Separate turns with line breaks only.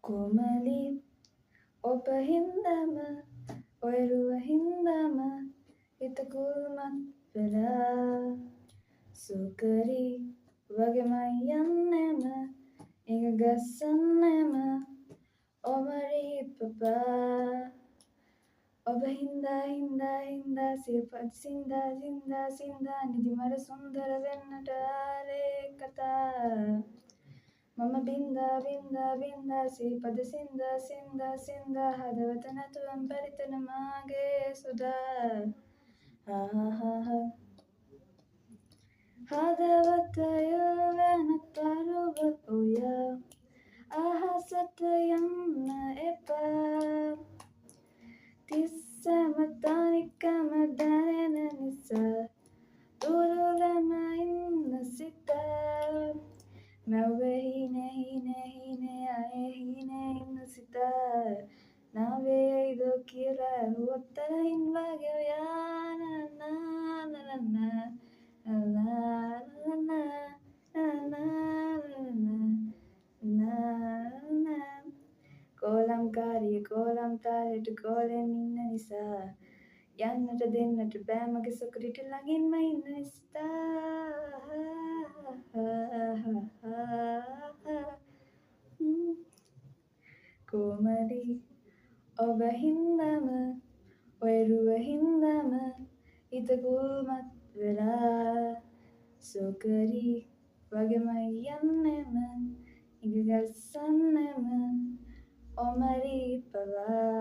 කොමලි ඔබ හින්දම ඔය රුව හින්දම හිත කුල්මත් වෙලා සුකරි වගේමයි යන්නෙම ඉඟ ගස්සන්නෙම ඔමරි පපා ඔබ හින්දා හින්දා හින්දා සියපත් සින්දා සින්දා සින්දා නිදි මර සුන්දර වෙන්නට ආලේ කතා මම බින්දා බින්දා බින්දා සියපද සින්දා සින්දා සින්දා හදවත නැතුවම් පරිතන මාගේ සුදා හදවත යොවන තරුව ඔයා අහසට යන්න එපා තිස්සම තනිකම දැනෙන නිසා දුරුලම ඉන්න සිතා මැව්වේ හීනේ හීනේ හීනේ අයේ හීනේ ඉන්න සිතා නාවේයිද කියලා ඇහුවොත් තරහින් වගේ ඔයා කෝලම්කාරිය කෝලම් තාලෙට කෝලෙන් ඉන්න නිසා යන්නට දෙන්නට බෑ මගේ සොකරිට ළඟින්ම ඉන්න නිසා කොමලි ඔබ හින්දම ඔය රුව හින්දම හිත කුල්මත් වෙලා සොකරි වගේමයි යන්නෙම ඉඟ ගස්සන්නෙම ඔමරි පවා